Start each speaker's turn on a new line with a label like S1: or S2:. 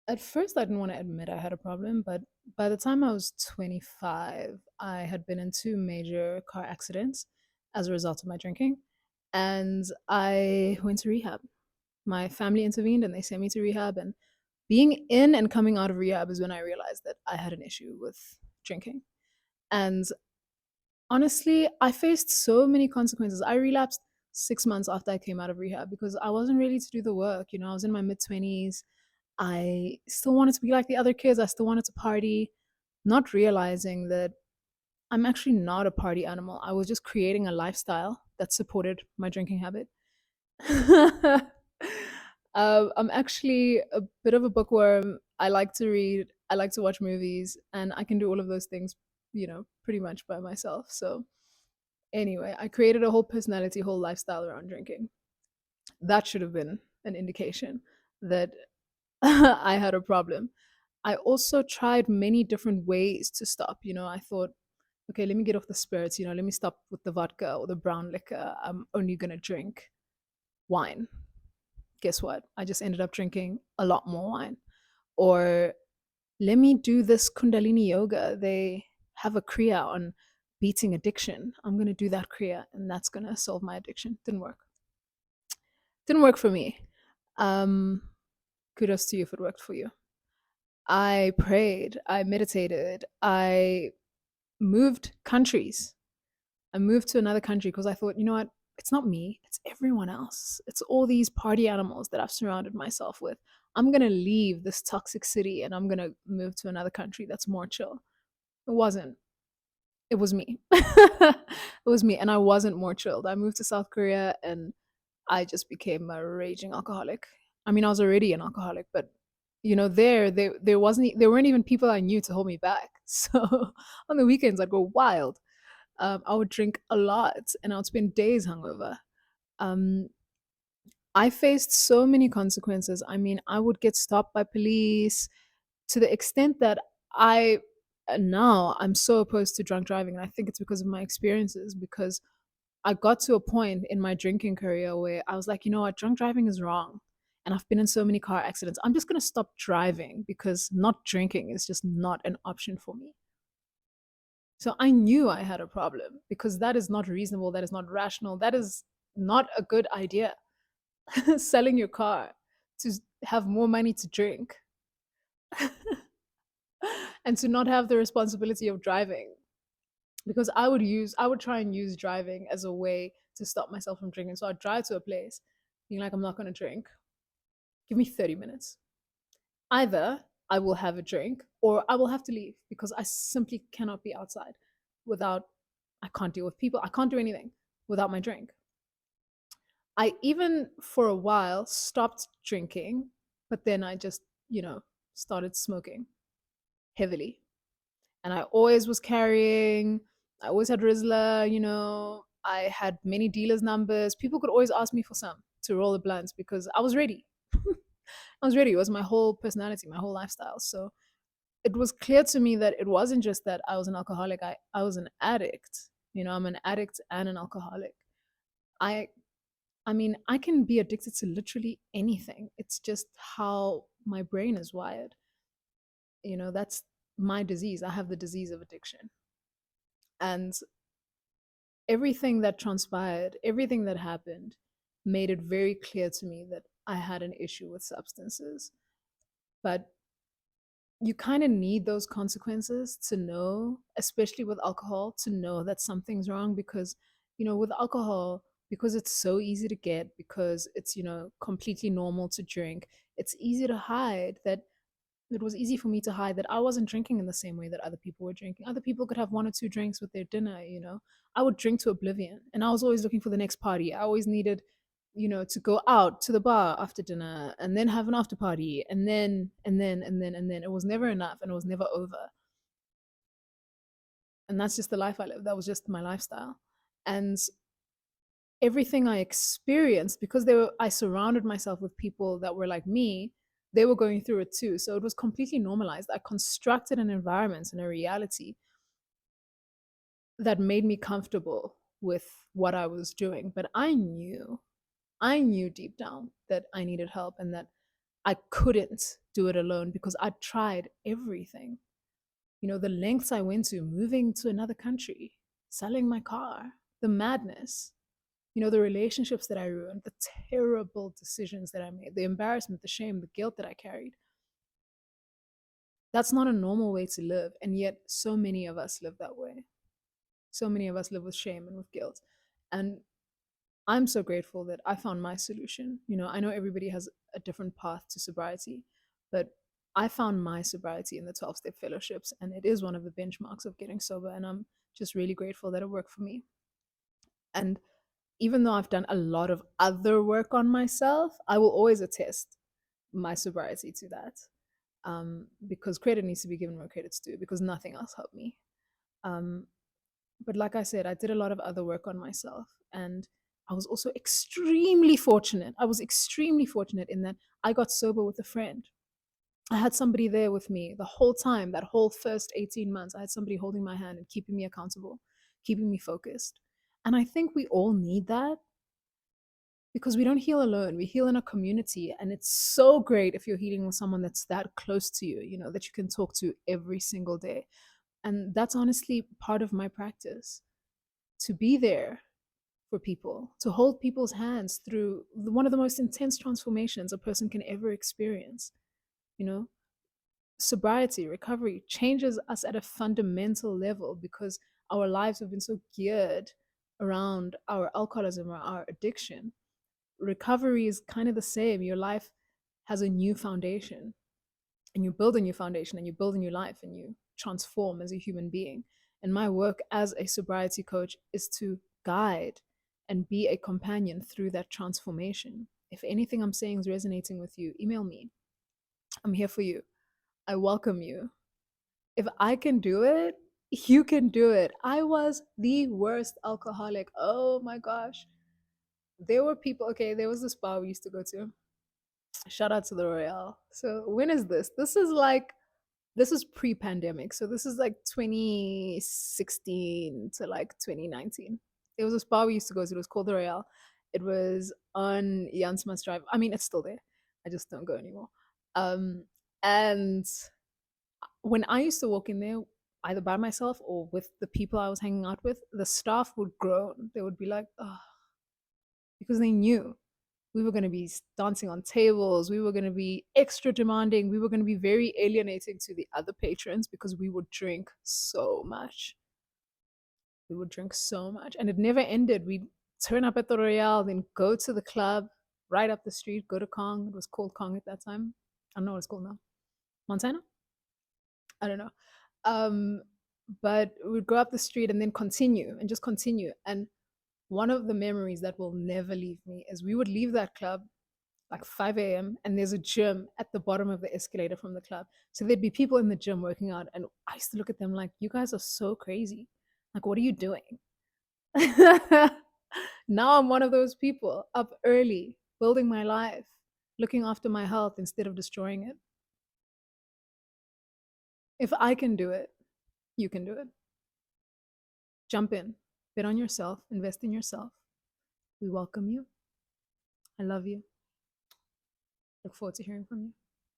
S1: At first, I didn't want to admit I had a problem, but by the time I was 25, I had been in two major car accidents as a result of my drinking. And I went to rehab. My family intervened and they sent me to rehab. And being in and coming out of rehab is when I realized that I had an issue with drinking. And honestly, I faced so many consequences. I relapsed 6 months after I came out of rehab because I wasn't ready to do the work. I was in my mid 20s. I still wanted to be like the other kids. I still wanted to party, not realizing that I'm actually not a party animal. I was just creating a lifestyle that supported my drinking habit. I'm actually a bit of a bookworm. I like to read, I like to watch movies, and I can do all of those things, pretty much by myself. So, anyway, I created a whole personality, whole lifestyle around drinking. That should have been an indication that I had a problem. I also tried many different ways to stop. I thought, okay, let me get off the spirits, let me stop with the vodka or the brown liquor. I'm only going to drink wine. Guess what? I just ended up drinking a lot more wine. Or let me do this Kundalini yoga. They have a Kriya on beating addiction. I'm going to do that Kriya and that's going to solve my addiction. Didn't work. Didn't work for me. Um, Kudos to you if it worked for you. I prayed, I meditated, I moved countries. I moved to another country because I thought, you know what? It's not me, it's everyone else. It's all these party animals that I've surrounded myself with. I'm going to leave this toxic city and I'm going to move to another country that's more chill. It wasn't. It was me. It was me. And I wasn't more chilled. I moved to South Korea and I just became a raging alcoholic. I mean, I was already an alcoholic, but there weren't even people I knew to hold me back. So on the weekends I'd go wild. I would drink a lot and I would spend days hungover. Um, I faced so many consequences. I mean, I would get stopped by police to the extent that I now I'm so opposed to drunk driving. And I think it's because of my experiences, because I got to a point in my drinking career where I was like, you know what, drunk driving is wrong. And I've been in so many car accidents. I'm just going to stop driving because not drinking is just not an option for me. So I knew I had a problem because that is not reasonable. That is not rational. That is not a good idea. Selling your car to have more money to drink and to not have the responsibility of driving, because I would try and use driving as a way to stop myself from drinking. So I'd drive to a place being like, I'm not going to drink. Give me 30 minutes. Either I will have a drink or I will have to leave because I simply cannot be outside without, I can't deal with people. I can't do anything without my drink. I even for a while stopped drinking, but then I just, started smoking heavily. And I always was carrying, I always had Rizla, I had many dealers' numbers. People could always ask me for some to roll the blunts because I was ready. I was ready. It was my whole personality, my whole lifestyle. So it was clear to me that it wasn't just that I was an alcoholic, I was an addict. I'm an addict and an alcoholic. I I mean, I can be addicted to literally anything. It's just how my brain is wired. That's my disease. I have the disease of addiction. And everything that transpired, everything that happened, made it very clear to me that I had an issue with substances. But you kind of need those consequences to know, especially with alcohol, to know that something's wrong because, with alcohol, because it's so easy to get, because it's, completely normal to drink, it's easy to hide that. It was easy for me to hide that I wasn't drinking in the same way that other people were drinking. Other people could have one or two drinks with their dinner. I would drink to oblivion and I was always looking for the next party. I always needed, to go out to the bar after dinner and then have an after party and then it was never enough and it was never over. And that's just the life I lived. That was just my lifestyle. And everything I experienced, because I surrounded myself with people that were like me, they were going through it too. So it was completely normalized. I constructed an environment and a reality that made me comfortable with what I was doing. But I knew deep down that I needed help and that I couldn't do it alone because I tried everything. You know, the lengths I went to, moving to another country, selling my car, the madness, you know, the relationships that I ruined, the terrible decisions that I made, the embarrassment, the shame, the guilt that I carried. That's not a normal way to live. And yet, so many of us live that way. So many of us live with shame and with guilt. And I'm so grateful that I found my solution. You know, I know everybody has a different path to sobriety, but I found my sobriety in the 12 step fellowships, and it is one of the benchmarks of getting sober. And I'm just really grateful that it worked for me. And even though I've done a lot of other work on myself, I will always attest my sobriety to that. Because credit needs to be given where credit's due, because nothing else helped me. Um, but like I said, I did a lot of other work on myself. And I was also extremely fortunate. I was extremely fortunate in that I got sober with a friend. I had somebody there with me the whole time, that whole first 18 months. I had somebody holding my hand and keeping me accountable, keeping me focused. And I think we all need that because we don't heal alone. We heal in a community. And it's so great if you're healing with someone that's that close to you, you know, that you can talk to every single day. And that's honestly part of my practice, to be there for people, to hold people's hands through one of the most intense transformations a person can ever experience. You know, sobriety, recovery changes us at a fundamental level because our lives have been so geared around our alcoholism or our addiction. Recovery is kind of the same. Your life has a new foundation, and you build a new foundation, and you build a new life, and you transform as a human being. And my work as a sobriety coach is to guide and be a companion through that transformation. If anything I'm saying is resonating with you, email me. I'm here for you. I welcome you. If I can do it, you can do it. I was the worst alcoholic. Oh my gosh. There were people, okay, there was this bar we used to go to. Shout out to the Royale. So when is this? This is pre-pandemic. So this is like 2016 to like 2019. There was a spa we used to go to. It was called the Royale. It was on Jansmas Drive. I mean, it's still there. I just don't go anymore. And when I used to walk in there, either by myself or with the people I was hanging out with, the staff would groan. They would be like, oh, because they knew we were going to be dancing on tables. We were going to be extra demanding. We were going to be very alienating to the other patrons because we would drink so much. We would drink so much. And it never ended. We'd turn up at the Royale, then go to the club right up the street, go to Kong. It was called Kong at that time. I don't know what it's called now. Montana? I don't know. Um, but we'd go up the street and then continue and just continue. And one of the memories that will never leave me is we would leave that club like 5 a.m. and there's a gym at the bottom of the escalator from the club. So there'd be people in the gym working out. And I used to look at them like, you guys are so crazy. Like, what are you doing? Now I'm one of those people up early, building my life, looking after my health instead of destroying it. If I can do it, you can do it. Jump in, bet on yourself, invest in yourself. We welcome you. I love you. Look forward to hearing from you.